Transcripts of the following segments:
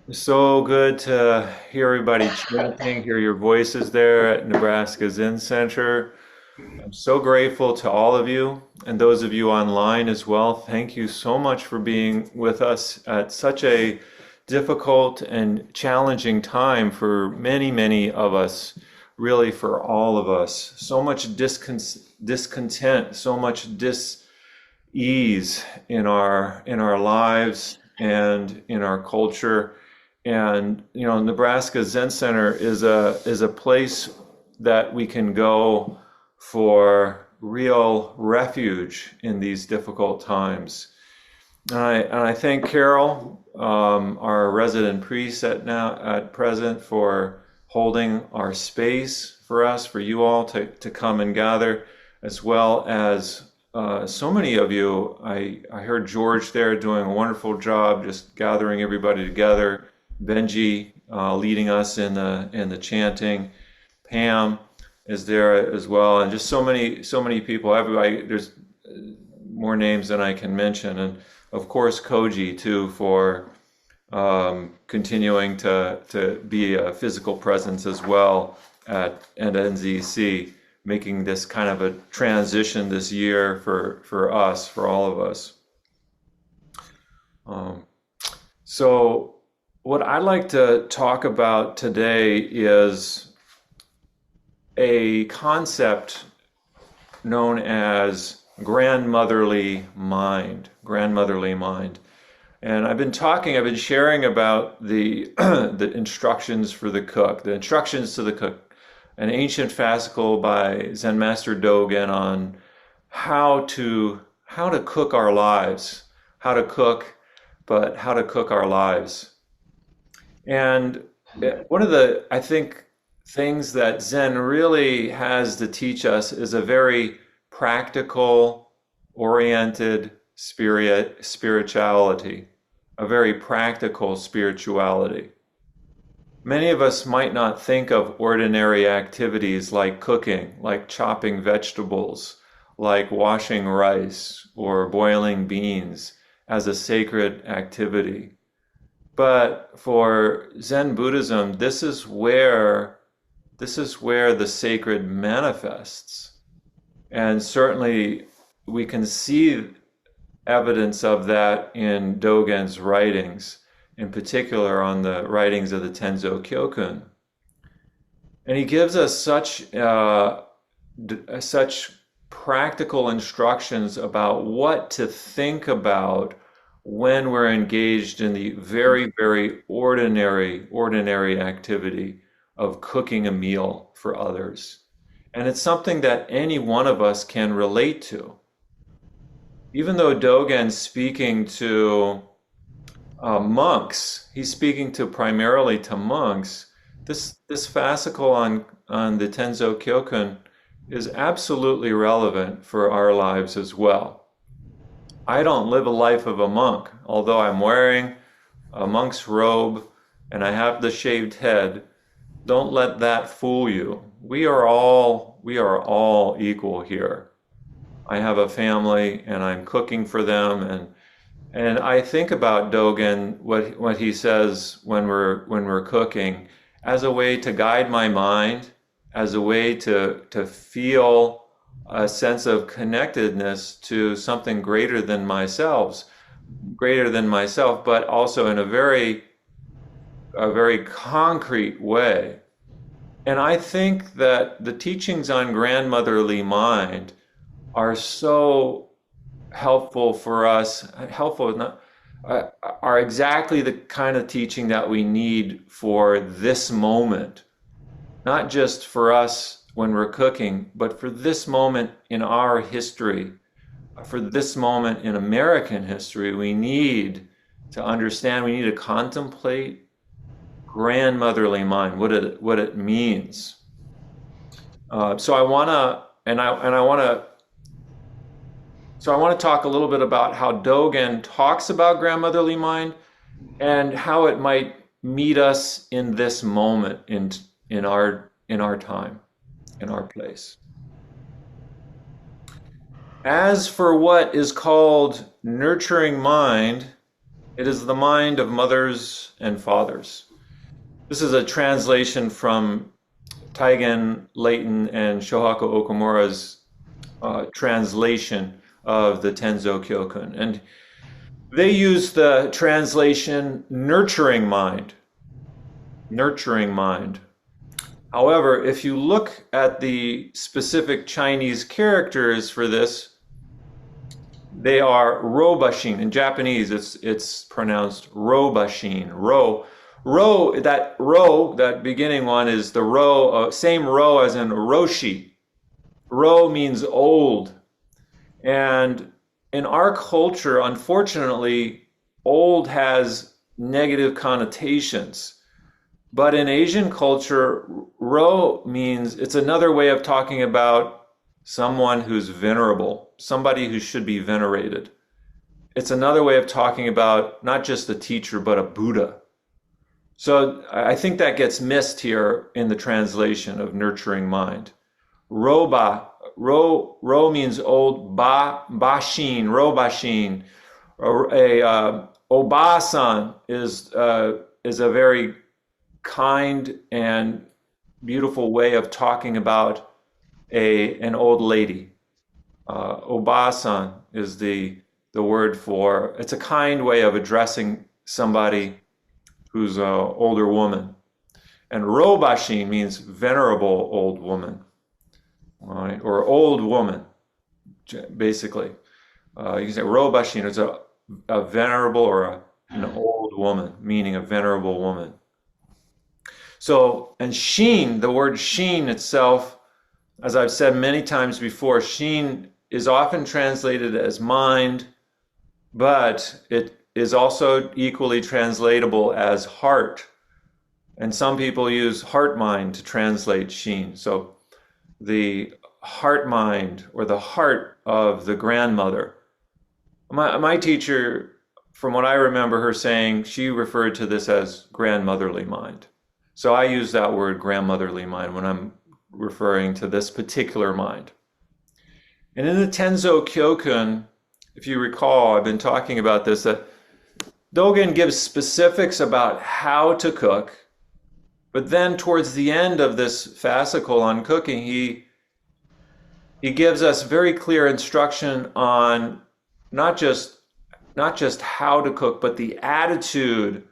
So good to hear everybody chanting, hear your voices there at Nebraska Zen Center. I'm so grateful to all of you and those of you online as well. Thank you so much for being with us at such a difficult and challenging time for many, many of us, really for all of us. So much discontent, so much dis-ease in our lives and in our culture. And Nebraska Zen Center is a place that we can go for real refuge in these difficult times. And I thank Carol, our resident priest at present, for holding our space for us, for you all to come and gather, as well as so many of you. I heard George there doing a wonderful job just gathering everybody together. Benji leading us in the chanting. Pam is there as well, and just so many people. Everybody, there's more names than I can mention, and of course Koji too for continuing to be a physical presence as well at NZC, making this kind of a transition this year for us, for all of us. Um, so what I'd like to talk about today is a concept known as grandmotherly mind. Grandmotherly mind. And I've been sharing about the the instructions for the cook, the instructions to the cook, an ancient fascicle by Zen Master Dogen on how to cook our lives, how to cook, but how to cook our lives. And one of the, I think, things that Zen really has to teach us is a very practical, oriented spirituality, a very practical spirituality. Many of us might not think of ordinary activities like cooking, like chopping vegetables, like washing rice or boiling beans as a sacred activity. But for Zen Buddhism, this is where the sacred manifests. And certainly we can see evidence of that in Dogen's writings, in particular on the writings of the Tenzo Kyokun. And he gives us such practical instructions about what to think about when we're engaged in the very, very ordinary activity of cooking a meal for others. And it's something that any one of us can relate to. Even though Dogen's speaking to monks, he's speaking to primarily to monks. This fascicle on the Tenzo Kyokun is absolutely relevant for our lives as well. I don't live a life of a monk, although I'm wearing a monk's robe and I have the shaved head. Don't let that fool you. We are all equal here. I have a family and I'm cooking for them, and I think about Dogen, what he says when we're cooking, as a way to guide my mind, as a way to feel a sense of connectedness to something greater than myself, but also in a very concrete way. And I think that the teachings on grandmotherly mind are so helpful for us, helpful not, are exactly the kind of teaching that we need for this moment, not just for us when we're cooking, but for this moment in our history, for this moment in American history. We need to understand, we need to contemplate grandmotherly mind, what it means. So I want to, and I want to, so I want to talk a little bit about how Dogen talks about grandmotherly mind and how it might meet us in this moment in our time, in our place. As for what is called nurturing mind, It is the mind of mothers and fathers. This is a translation from Taigen Leighton and Shohaku Okamura's translation of the Tenzo Kyokun. And they use the translation nurturing mind. Nurturing mind. However, if you look at the specific Chinese characters for this, they are robashin. In Japanese, it's pronounced robashin. That beginning one is the ro, same ro as in roshi. Ro means old. And in our culture, unfortunately, old has negative connotations. But in Asian culture, ro means it's another way of talking about someone who's venerable, somebody who should be venerated. It's another way of talking about not just a teacher, but a Buddha. So I think that gets missed here in the translation of nurturing mind. Ro means old, bashin, robashin. Obasan is a very kind and beautiful way of talking about an old lady. Obasan is the word for, it's a kind way of addressing somebody who's an older woman. And robashin means venerable old woman, right? Or old woman, basically. You can say robashin is a venerable or an old woman, meaning a venerable woman. So, and shin, the word shin itself, as I've said many times before, shin is often translated as mind, but it is also equally translatable as heart. And some people use heart mind to translate shin. So the heart mind or the heart of the grandmother. My teacher, from what I remember her saying, she referred to this as grandmotherly mind. So I use that word grandmotherly mind when I'm referring to this particular mind. And in the Tenzo Kyokun, if you recall, I've been talking about this, that Dogen gives specifics about how to cook, but then towards the end of this fascicle on cooking, he gives us very clear instruction on not just how to cook, but the attitude,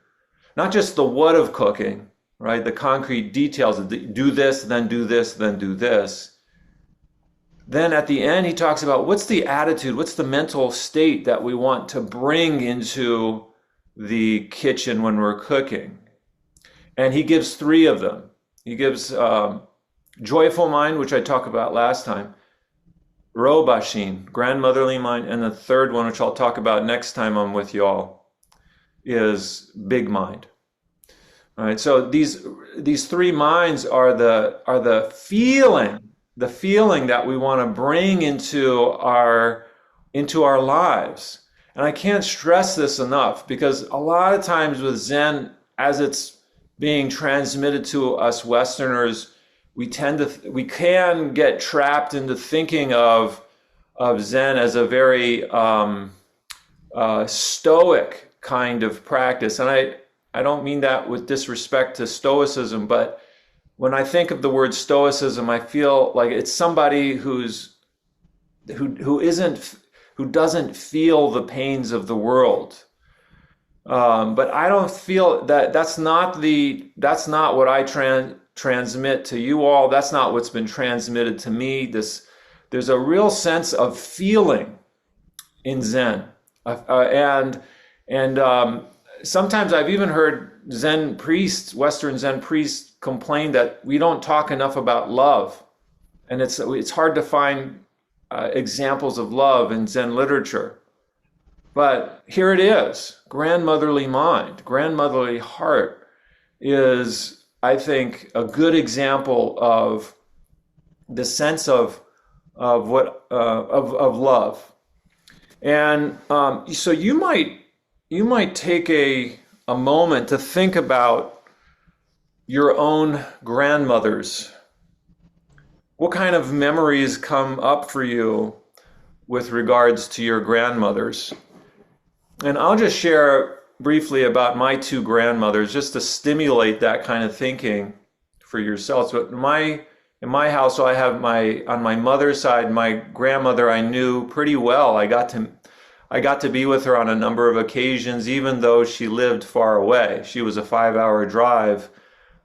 not just the what of cooking, right? The concrete details of do this, then do this, then do this. Then at the end, he talks about what's the attitude, what's the mental state that we want to bring into the kitchen when we're cooking. And he gives three of them. He gives joyful mind, which I talked about last time, robashin, grandmotherly mind, and the third one, which I'll talk about next time I'm with y'all, is big mind. All right, so these three minds are the feeling that we want to bring into our lives. And I can't stress this enough, because a lot of times with Zen, as it's being transmitted to us Westerners, we can get trapped into thinking of Zen as a very stoic kind of practice. And I don't mean that with disrespect to Stoicism, but when I think of the word Stoicism, I feel like it's somebody who doesn't feel the pains of the world. But I don't feel that that's not what I transmit to you all. That's not what's been transmitted to me. There's a real sense of feeling in Zen, and sometimes I've even heard Western Zen priests complain that we don't talk enough about love, and it's hard to find examples of love in Zen literature. But here it is. Grandmotherly mind, grandmotherly heart is, I think, a good example of the sense of love. And so you might take a moment to think about your own grandmothers. What kind of memories come up for you with regards to your grandmothers? And I'll just share briefly about my two grandmothers, just to stimulate that kind of thinking for yourselves. But in my house, so I have on my mother's side, my grandmother I knew pretty well. I got to be with her on a number of occasions, even though she lived far away. She was a 5-hour drive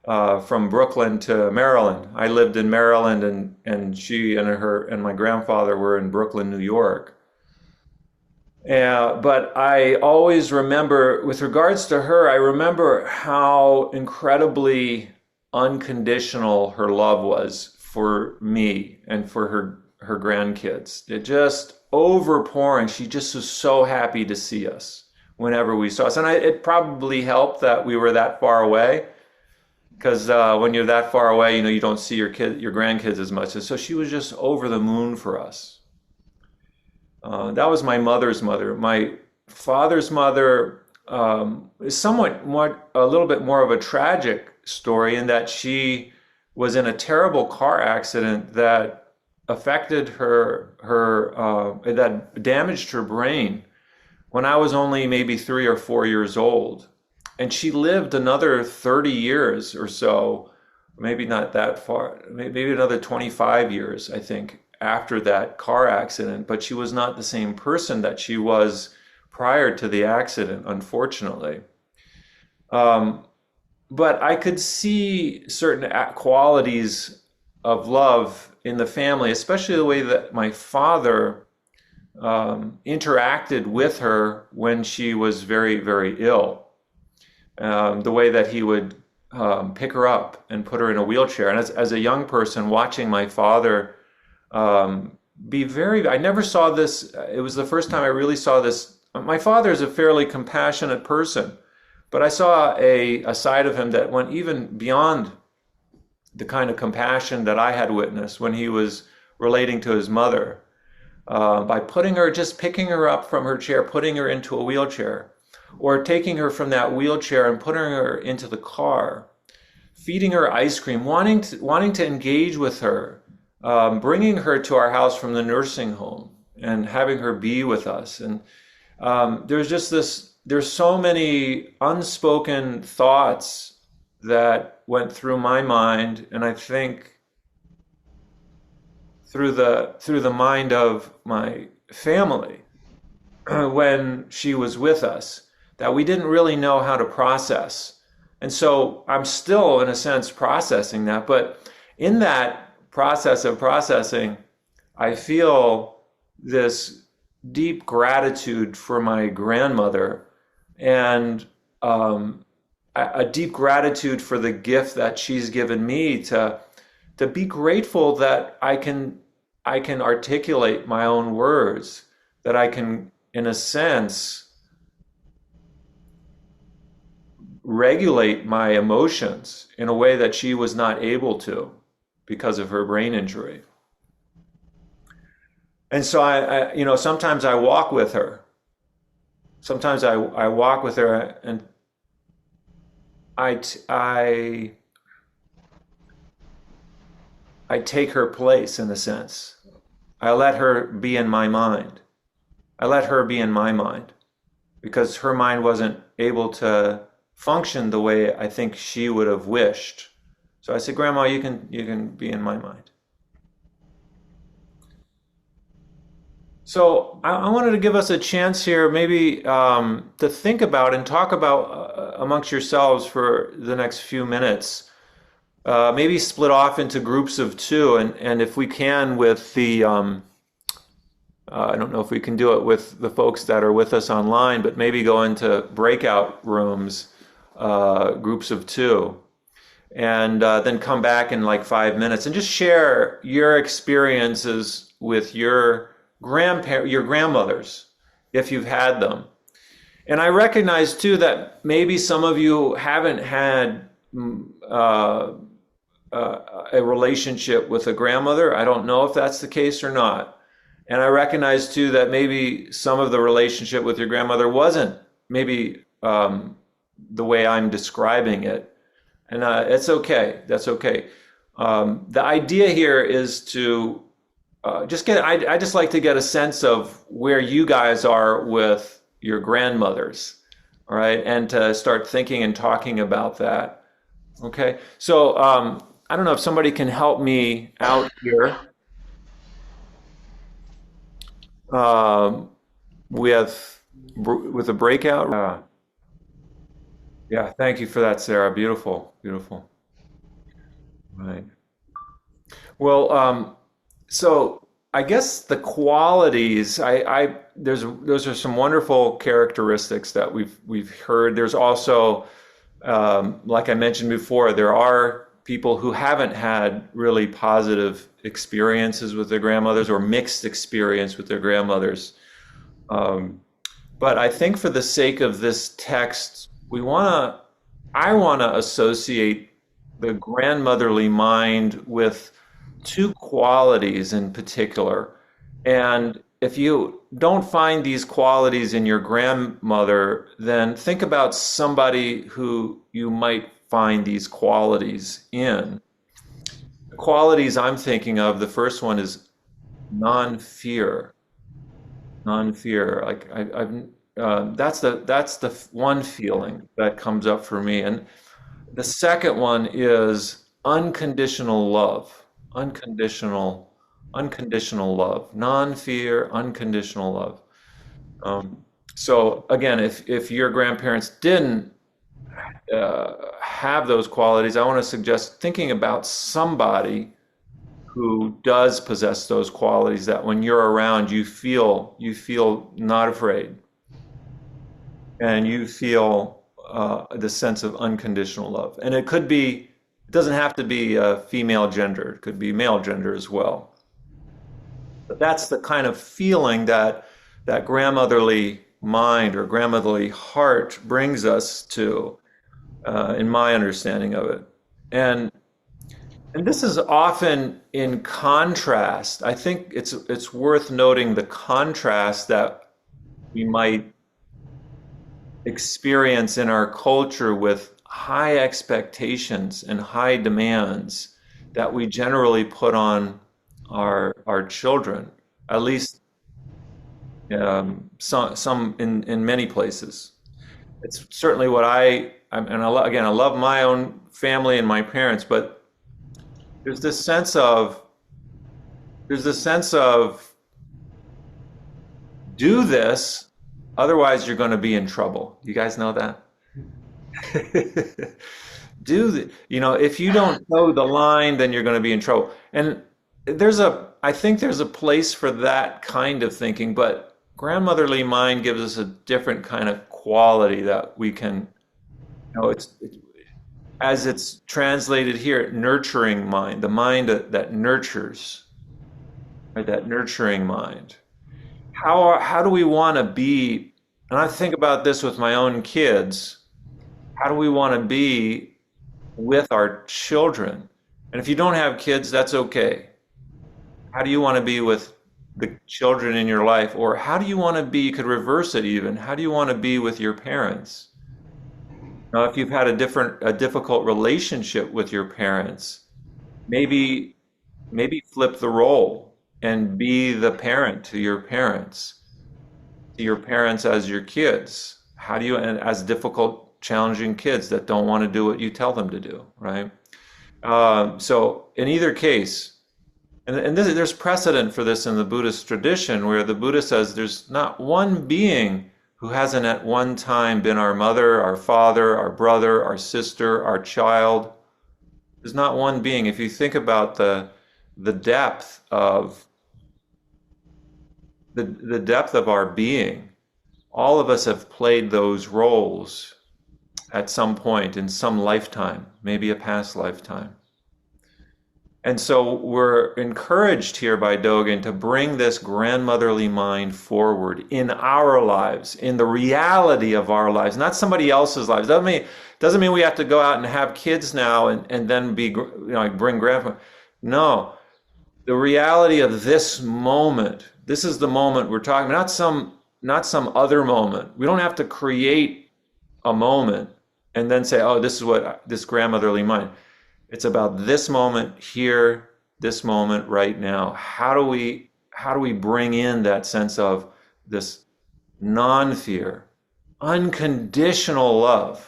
from Brooklyn to Maryland. I lived in Maryland, and she and her and my grandfather were in Brooklyn, New York. But I always remember, with regards to her, I remember how incredibly unconditional her love was for me and for her grandkids. It just overpouring. She just was so happy to see us whenever we saw us. And it probably helped that we were that far away, because when you're that far away, you don't see your grandkids as much. And so she was just over the moon for us. That was my mother's mother. My father's mother is a little bit more of a tragic story, in that she was in a terrible car accident that affected that damaged her brain when I was only maybe 3 or 4 years old. And she lived another 30 years or so, maybe not that far, maybe another 25 years, I think, after that car accident. But she was not the same person that she was prior to the accident, unfortunately. But I could see certain qualities of love in the family, especially the way that my father interacted with her when she was very, very ill. The way that he would pick her up and put her in a wheelchair. And as a young person, watching my father I never saw this. It was the first time I really saw this. My father is a fairly compassionate person, but I saw a side of him that went even beyond the kind of compassion that I had witnessed when he was relating to his mother, by picking her up from her chair, putting her into a wheelchair, or taking her from that wheelchair and putting her into the car, feeding her ice cream, wanting to engage with her, bringing her to our house from the nursing home and having her be with us. And there's so many unspoken thoughts that went through my mind, and I think through the mind of my family when she was with us, that we didn't really know how to process. And so I'm still, in a sense, processing that. But in that process of processing, I feel this deep gratitude for my grandmother, and a deep gratitude for the gift that she's given me to be grateful that I can articulate my own words, that I can, in a sense, regulate my emotions in a way that she was not able to because of her brain injury. And so I sometimes I walk with her. Sometimes I walk with her, and I take her place, in a sense. I let her be in my mind. I let her be in my mind, because her mind wasn't able to function the way I think she would have wished. So I said, Grandma, you can be in my mind. So I wanted to give us a chance here, maybe to think about and talk about amongst yourselves for the next few minutes. Maybe split off into groups of two, and if we can, with the I don't know if we can do it with the folks that are with us online, but maybe go into breakout rooms, groups of two, and then come back in like 5 minutes and just share your experiences with your grandmothers, if you've had them. And I recognize too that maybe some of you haven't had a relationship with a grandmother. I don't know if that's the case or not. And I recognize too that maybe some of the relationship with your grandmother wasn't maybe the way I'm describing it. And it's okay. That's okay. The idea here is to I just like to get a sense of where you guys are with your grandmothers. all right, and to start thinking and talking about that. Okay, so I don't know if somebody can help me out here um, with a breakout. Yeah, thank you for that, Sarah. Beautiful, beautiful. Right. Well, so I guess the qualities, those are some wonderful characteristics that we've heard. There's also, like I mentioned before, there are people who haven't had really positive experiences with their grandmothers or mixed experience with their grandmothers. Um, but I think for the sake of this text, I want to associate the grandmotherly mind with two qualities in particular. And if you don't find these qualities in your grandmother, then think about somebody who you might find these qualities in. The qualities I'm thinking of, the first one is non-fear. Non-fear. That's the one feeling that comes up for me. And the second one is unconditional love. Unconditional, unconditional love. Non-fear, unconditional love. So again, if your grandparents didn't have those qualities, I want to suggest thinking about somebody who does possess those qualities that when you're around, you feel not afraid, and you feel the sense of unconditional love. And it doesn't have to be female gender. It could be male gender as well. But that's the kind of feeling that grandmotherly mind or grandmotherly heart brings us to, in my understanding of it. And and this is often in contrast. I think it's worth noting the contrast that we might experience in our culture with high expectations and high demands that we generally put on our children, at least some in many places. It's certainly what again, I love my own family and my parents, but there's this sense of there's this sense of do this, otherwise you're going to be in trouble. You guys know that? If you don't toe the line, then you're going to be in trouble. And I think there's a place for that kind of thinking, but grandmotherly mind gives us a different kind of quality that we can, as it's translated here, nurturing mind, the mind that nurtures, right? That nurturing mind. How do we want to be? And I think about this with my own kids. How do we want to be with our children? And if you don't have kids, that's okay. How do you want to be with the children in your life? Or how do you want to be? You could reverse it even. How do you want to be with your parents? Now, if you've had a difficult relationship with your parents, maybe flip the role and be the parent to your parents, as your kids. How do you, and as difficult, challenging kids that don't want to do what you tell them to do, right? So in either case, and there's precedent for this in the Buddhist tradition, where the Buddha says there's not one being who hasn't at one time been our mother, our father, our brother, our sister, our child. There's not one being. If you think about the depth of the depth of our being, all of us have played those roles at some point in some lifetime, maybe a past lifetime. And so we're encouraged here by Dogen to bring this grandmotherly mind forward in our lives, in the reality of our lives, not somebody else's lives. Doesn't mean we have to go out and have kids now and then be, bring grandma. No, the reality of this moment. This is the moment we're talking about, not some other moment. We don't have to create a moment and then say, oh, this is what this grandmotherly mind. It's about this moment here, this moment right now. How do we bring in that sense of this non-fear, unconditional love.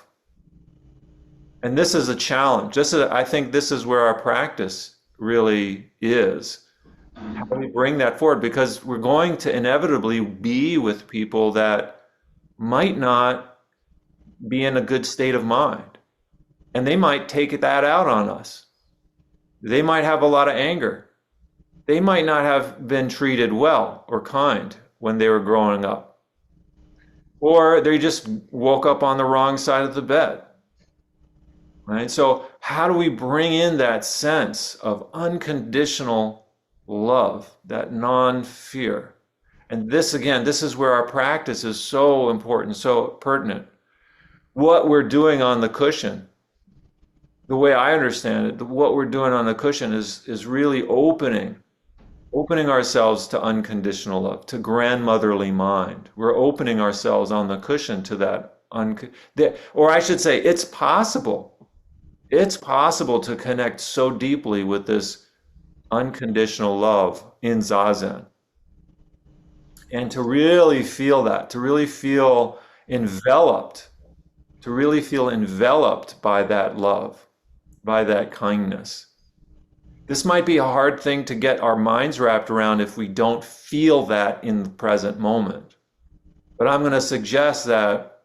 And this is a challenge. I think this is where our practice really is. How do we bring that forward? Because we're going to inevitably be with people that might not be in a good state of mind. And they might take that out on us. They might have a lot of anger. They might not have been treated well or kind when they were growing up. Or they just woke up on the wrong side of the bed. Right? So how do we bring in that sense of unconditional love, that non-fear? And this, again, this is where our practice is so important, so pertinent. What we're doing on the cushion, the way I understand it, what we're doing on the cushion is really opening ourselves to unconditional love, to grandmotherly mind. We're opening ourselves on the cushion to that, or I should say, it's possible. It's possible to connect so deeply with this unconditional love in Zazen. And to really feel that, to really feel enveloped by that love, by that kindness. This might be a hard thing to get our minds wrapped around if we don't feel that in the present moment. But I'm going to suggest that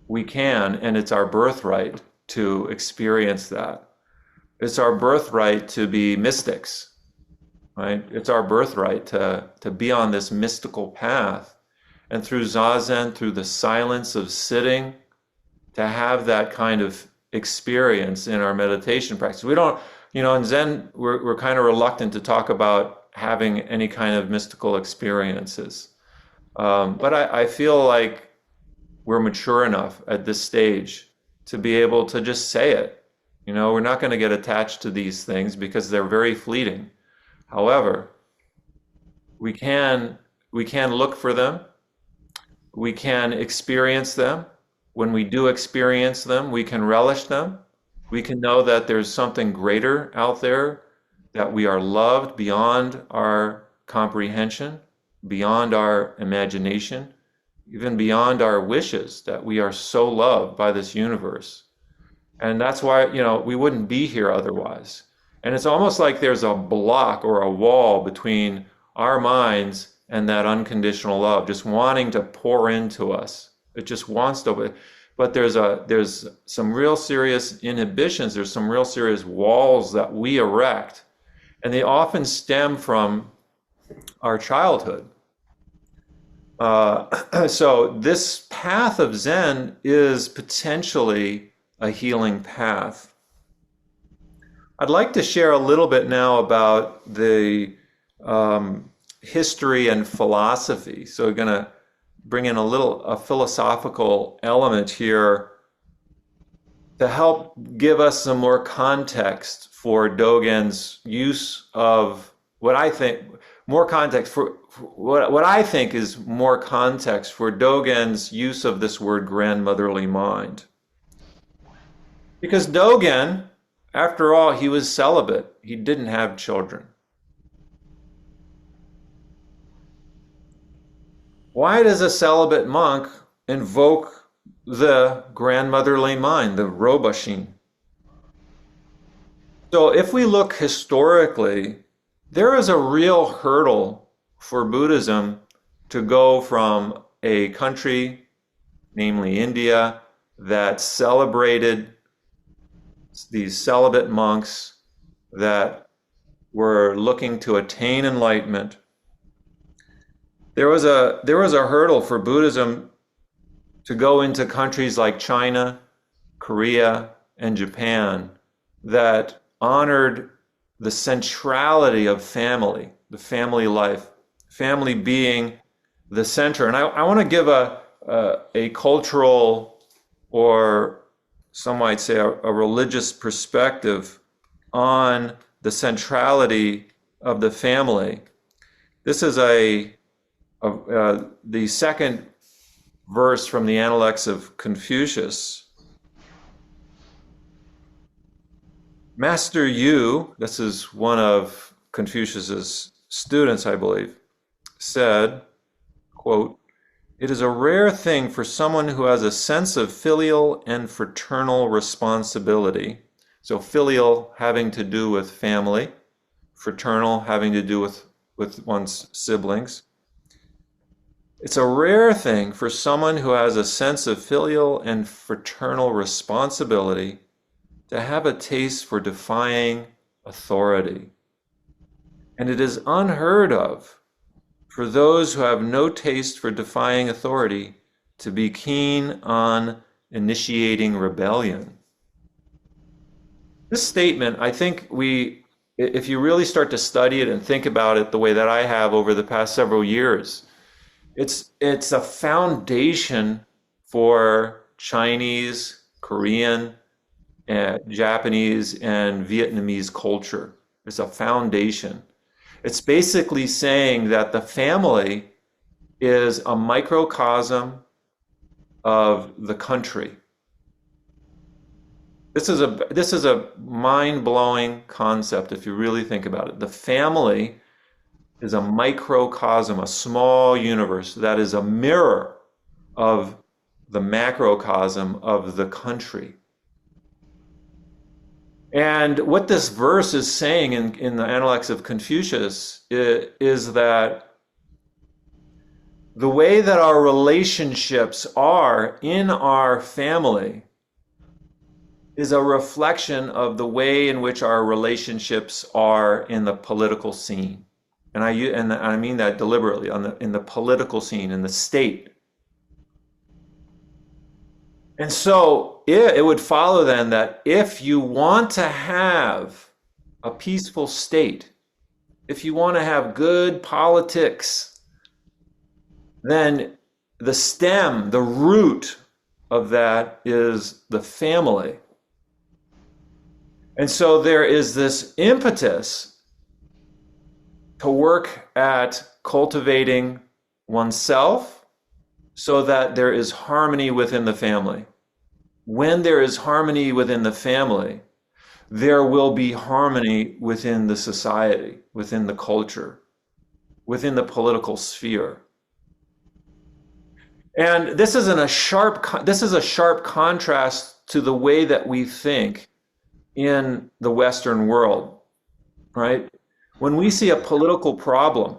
we can, and it's our birthright to experience that. It's our birthright to be mystics, right? It's our birthright to be on this mystical path. And through Zazen, through the silence of sitting, to have that kind of experience in our meditation practice. We don't, in Zen, we're kind of reluctant to talk about having any kind of mystical experiences. But I feel like we're mature enough at this stage to be able to just say it. We're not going to get attached to these things because they're very fleeting. However, we can look for them. We can experience them. When we do experience them, we can relish them. We can know that there's something greater out there, that we are loved beyond our comprehension, beyond our imagination, even beyond our wishes, that we are so loved by this universe. And that's why, we wouldn't be here otherwise. And it's almost like there's a block or a wall between our minds and that unconditional love, just wanting to pour into us. It just wants to, but there's some real serious inhibitions. There's some real serious walls that we erect, and they often stem from our childhood. So this path of Zen is potentially a healing path. I'd like to share a little bit now about the history and philosophy. So we're going to bring in a philosophical element here to help give us some more context for Dogen's use of what I think is more context for Dogen's use of this word grandmotherly mind. Because Dogen, after all, he was celibate. He didn't have children. Why does a celibate monk invoke the grandmotherly mind, the Robashin? So if we look historically, there is a real hurdle for Buddhism to go from a country, namely India, that celebrated these celibate monks that were looking to attain enlightenment. There was a hurdle for Buddhism to go into countries like China, Korea, and Japan that honored the centrality of family, the family life, family being the center. And I want to give a cultural, or some might say a religious perspective on the centrality of the family. This is the second verse from the Analects of Confucius. Master Yu, this is one of Confucius's students, I believe, said, quote, It is a rare thing for someone who has a sense of filial and fraternal responsibility. So filial having to do with family, fraternal having to do with one's siblings. It's a rare thing for someone who has a sense of filial and fraternal responsibility to have a taste for defying authority. And it is unheard of for those who have no taste for defying authority to be keen on initiating rebellion. This statement, I think if you really start to study it and think about it the way that I have over the past several years, it's a foundation for Chinese, Korean, Japanese, and Vietnamese culture. It's a foundation. It's basically saying that the family is a microcosm of the country. This is a mind-blowing concept if you really think about it. The family is a microcosm, a small universe that is a mirror of the macrocosm of the country. And what this verse is saying in the Analects of Confucius is that the way that our relationships are in our family is a reflection of the way in which our relationships are in the political scene. And I mean that deliberately, in the political scene, in the state. And so it would follow then that if you want to have a peaceful state, if you want to have good politics, then the stem, the root of that is the family. And so there is this impetus to work at cultivating oneself so that there is harmony within the family. When there is harmony within the family, there will be harmony within the society, within the culture, within the political sphere. And this is a sharp contrast to the way that we think in the Western world, right? When we see a political problem,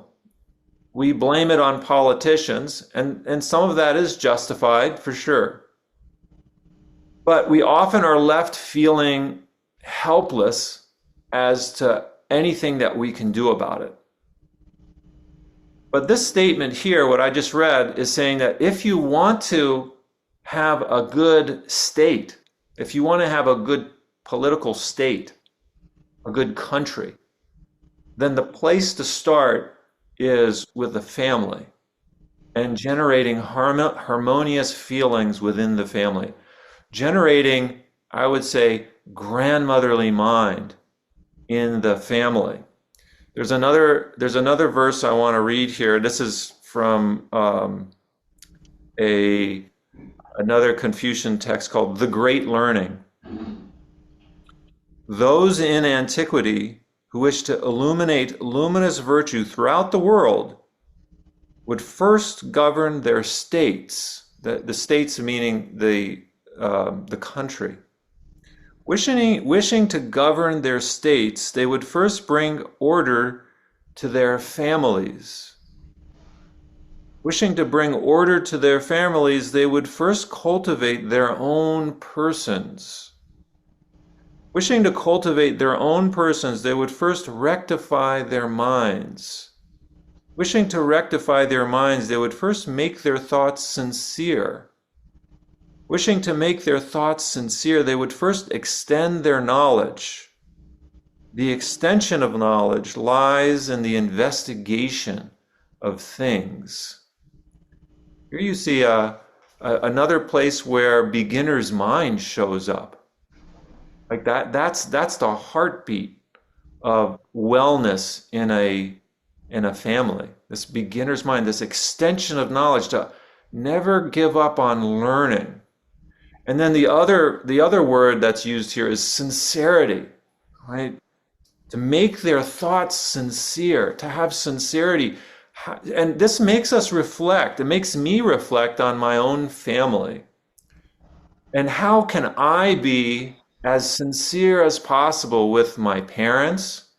we blame it on politicians, and some of that is justified for sure. But we often are left feeling helpless as to anything that we can do about it. But this statement here, what I just read, is saying that if you want to have a good state, if you want to have a good political state, a good country, then the place to start is with the family and generating harmonious feelings within the family. Generating, I would say, grandmotherly mind in the family. There's another verse I want to read here. This is from another Confucian text called The Great Learning. Those in antiquity who wish to illuminate luminous virtue throughout the world would first govern their states, the states meaning the country. Wishing to govern their states, they would first bring order to their families. Wishing to bring order to their families, they would first cultivate their own persons. Wishing to cultivate their own persons, they would first rectify their minds. Wishing to rectify their minds, they would first make their thoughts sincere. Wishing to make their thoughts sincere, they would first extend their knowledge. The extension of knowledge lies in the investigation of things. Here you see another place where beginner's mind shows up. Like that's the heartbeat of wellness in a family. This beginner's mind, this extension of knowledge, to never give up on learning. And then the other word that's used here is sincerity, right? To make their thoughts sincere, to have sincerity. And this makes us reflect. It makes me reflect on my own family. And how can I be as sincere as possible with my parents,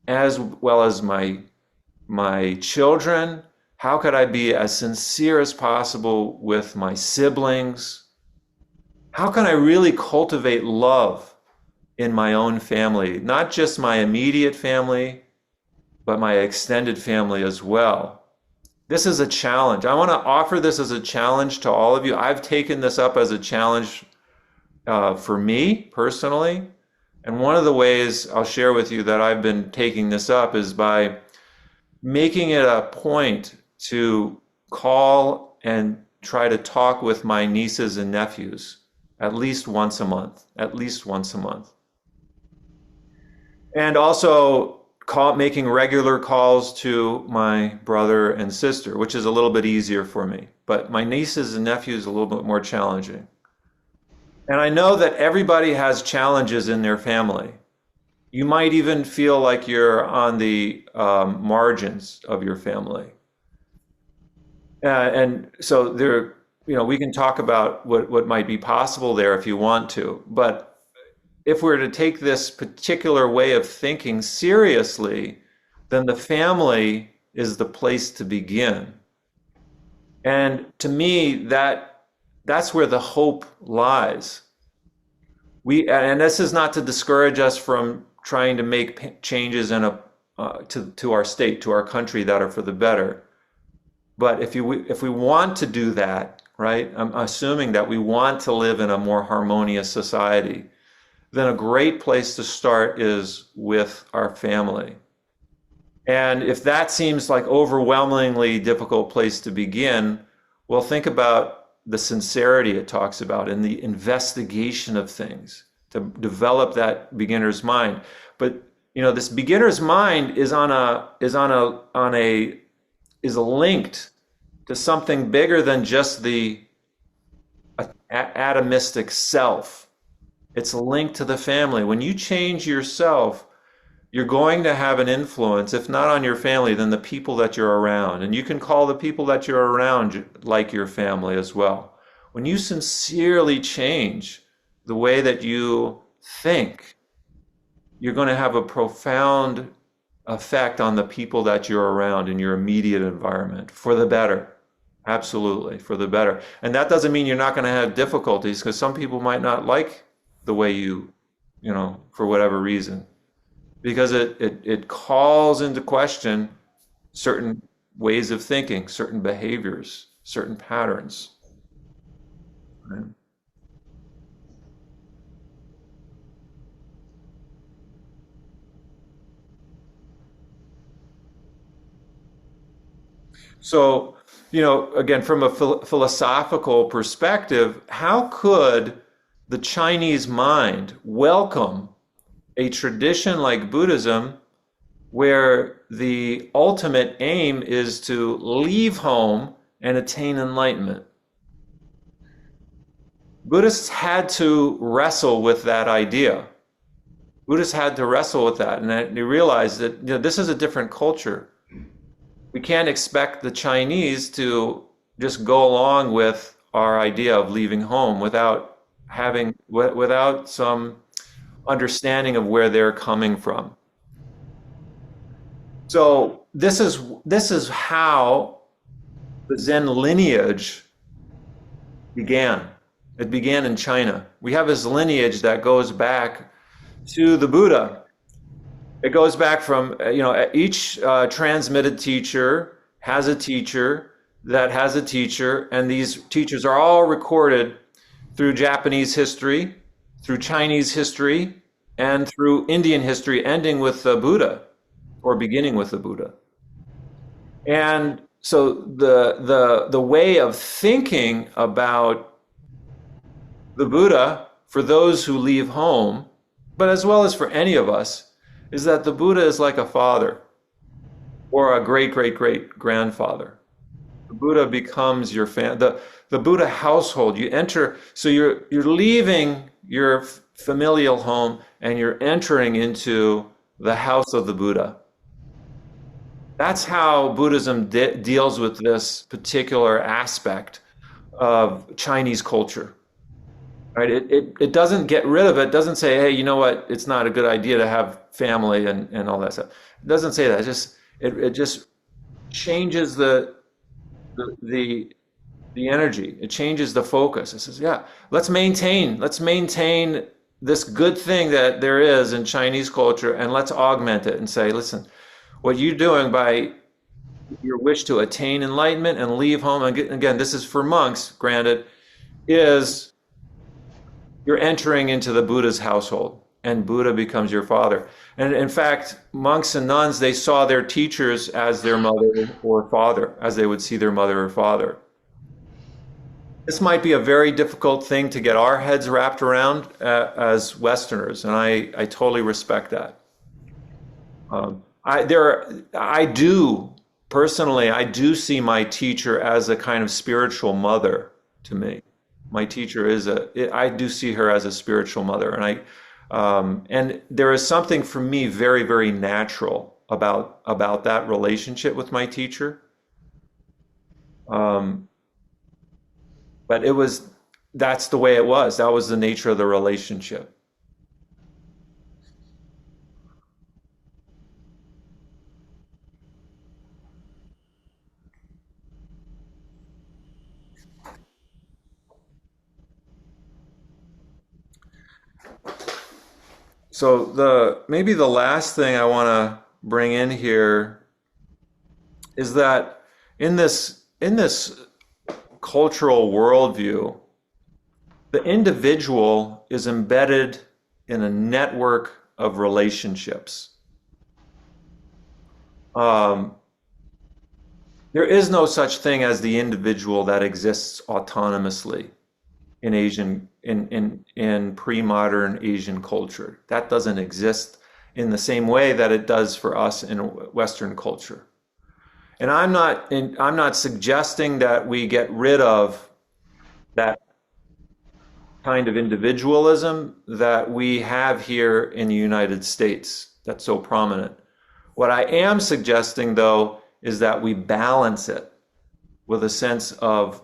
as well as my children? How could I be as sincere as possible with my siblings? How can I really cultivate love in my own family, not just my immediate family, but my extended family as well? This is a challenge. I want to offer this as a challenge to all of you. I've taken this up as a challenge for me personally. And one of the ways I'll share with you that I've been taking this up is by making it a point to call and try to talk with my nieces and nephews at least once a month, at least once a month. And also making regular calls to my brother and sister, which is a little bit easier for me. But my nieces and nephews a little bit more challenging. And I know that everybody has challenges in their family. You might even feel like you're on the margins of your family. And so there, we can talk about what might be possible there if you want to. But if we're to take this particular way of thinking seriously, then the family is the place to begin. And to me, that's where the hope lies. And this is not to discourage us from trying to make changes to our state, to our country that are for the better. But if we want to do that, right, I'm assuming that we want to live in a more harmonious society, then a great place to start is with our family. And if that seems like overwhelmingly difficult place to begin, well, think about the sincerity it talks about and the investigation of things to develop that beginner's mind. But this beginner's mind is linked to something bigger than just the atomistic self. It's linked to the family. When you change yourself, you're going to have an influence, if not on your family, then the people that you're around. And you can call the people that you're around like your family as well. When you sincerely change the way that you think, you're going to have a profound effect on the people that you're around in your immediate environment for the better. Absolutely, for the better. And that doesn't mean you're not going to have difficulties, because some people might not like the way you for whatever reason, because it calls into question certain ways of thinking, certain behaviors, certain patterns. Right? So, again, from a philosophical perspective, how could the Chinese mind welcome a tradition like Buddhism, where the ultimate aim is to leave home and attain enlightenment? Buddhists had to wrestle with that idea. Buddhists had to wrestle with that, and they realized that this is a different culture. We can't expect the Chinese to just go along with our idea of leaving home without some understanding of where they're coming from. So this is how the Zen lineage began. It began in China. We have this lineage that goes back to the Buddha. It goes back from, each transmitted teacher has a teacher that has a teacher, and these teachers are all recorded through Japanese history, through Chinese history, and through Indian history, ending with the Buddha or beginning with the Buddha. And so the way of thinking about the Buddha for those who leave home, but as well as for any of us, is that the Buddha is like a father or a great, great, great grandfather. The Buddha becomes your the Buddha household. You enter, so you're leaving your familial home and you're entering into the house of the Buddha. That's how Buddhism deals with this particular aspect of Chinese culture. Right? It doesn't get rid of it. It doesn't say, hey, you know what? It's not a good idea to have family and all that stuff. It doesn't say that. It just changes the the energy. It changes the focus. It says, yeah, let's maintain this good thing that there is in Chinese culture, and let's augment it and say, listen, what you're doing by your wish to attain enlightenment and leave home, and again, this is for monks, granted, is you're entering into the Buddha's household, and Buddha becomes your father. And in fact, monks and nuns, they saw their teachers as their mother or father, as they would see their mother or father. This might be a very difficult thing to get our heads wrapped around as Westerners, and I totally respect that. I do personally, I do see my teacher as a kind of spiritual mother to me. My teacher I do see her as a spiritual mother, and there is something for me very, very natural about that relationship with my teacher. Um, but that's the way it was. That was the nature of the relationship. So maybe the last thing I want to bring in here is that in this cultural worldview, the individual is embedded in a network of relationships. Um, there is no such thing as the individual that exists autonomously in in pre-modern Asian culture. That doesn't exist in the same way that it does for us in Western culture. And I'm not suggesting that we get rid of that kind of individualism that we have here in the United States that's so prominent. What I am suggesting, though, is that we balance it with a sense of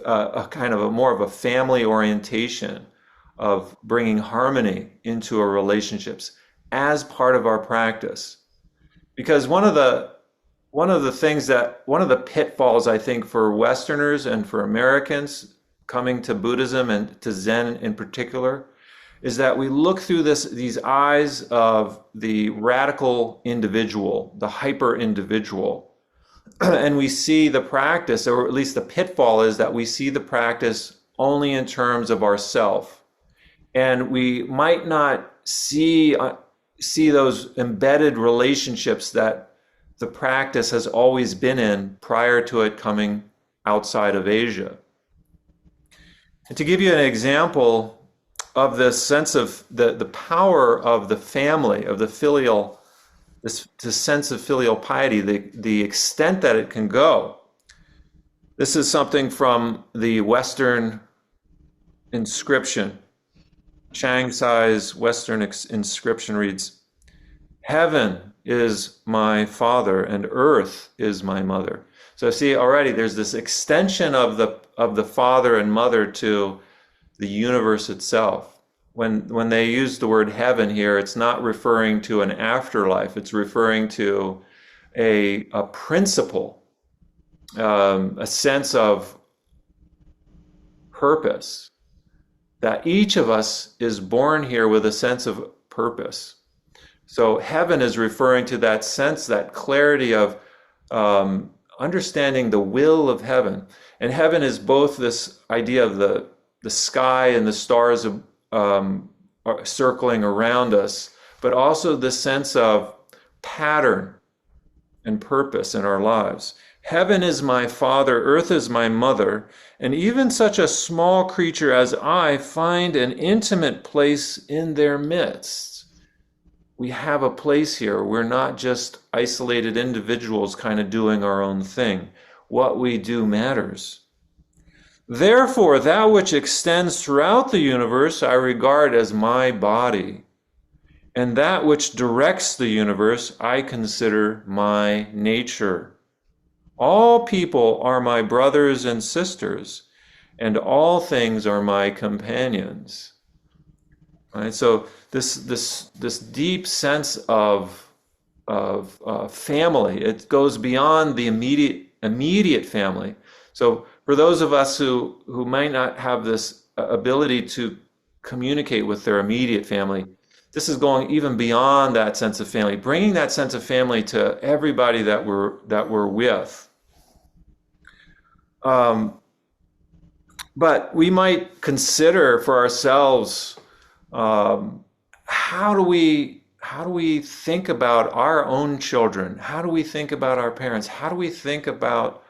a kind of a more of a family orientation of bringing harmony into our relationships as part of our practice. Because one of the pitfalls I think for Westerners and for Americans coming to Buddhism and to Zen in particular is that we look through these eyes of the radical individual, the hyper individual, and we see the practice, or at least the pitfall is that we see the practice only in terms of ourself, and we might not see those embedded relationships that the practice has always been in prior to it coming outside of Asia. And to give you an example of this sense of the power of the family, of the filial, this sense of filial piety, the extent that it can go. This is something from the Western inscription. Chiang Sai's Western inscription reads, "Heaven is my father and earth is my mother." So see already there's this extension of the father and mother to the universe itself. When they use the word heaven here, it's not referring to an afterlife. It's referring to a principle, a sense of purpose, that each of us is born here with a sense of purpose. So heaven is referring to that sense, that clarity of understanding the will of heaven. And heaven is both this idea of the sky and the stars are circling around us, but also the sense of pattern and purpose in our lives. Heaven is my father, earth is my mother, and even such a small creature as I find an intimate place in their midst. We have a place here. We're not just isolated individuals kind of doing our own thing. What we do matters. Therefore, that which extends throughout the universe I regard as my body, And that which directs the universe I consider my nature. All people are my brothers and sisters, and all things are my companions. Right? So this deep sense of family, it goes beyond the immediate family. So for those of us who might not have this ability to communicate with their immediate family, this is going even beyond that sense of family, bringing that sense of family to everybody that we're with. Um, but we might consider for ourselves, um, how do we think about our own children? How do we think about our parents? How do we think about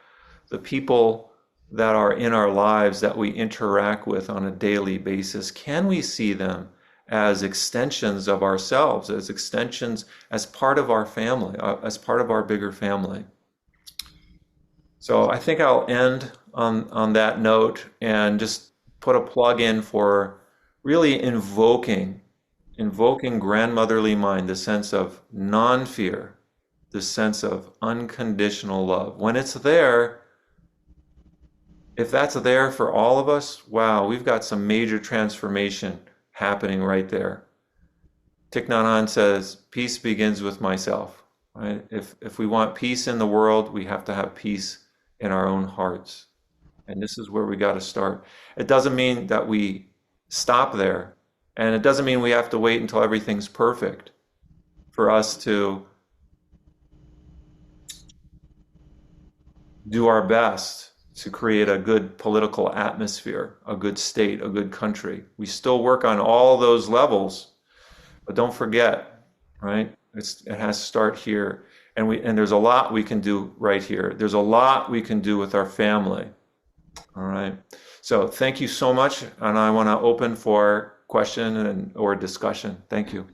the people that are in our lives that we interact with on a daily basis? Can we see them as extensions of ourselves, as extensions, as part of our family, as part of our bigger family? So I think I'll end on that note and just put a plug in for really invoking grandmotherly mind, the sense of non-fear, the sense of unconditional love. When it's there, if that's there for all of us, wow, we've got some major transformation happening right there. Thich Nhat Hanh says, peace begins with myself. Right? If we want peace in the world, we have to have peace in our own hearts. And this is where we got to start. It doesn't mean that we stop there. And it doesn't mean we have to wait until everything's perfect for us to do our best to create a good political atmosphere, a good state, a good country. We still work on all those levels, but don't forget, right? It has to start here. And there's a lot we can do right here. There's a lot we can do with our family. All right. So thank you so much. And I want to open for question or discussion. Thank you.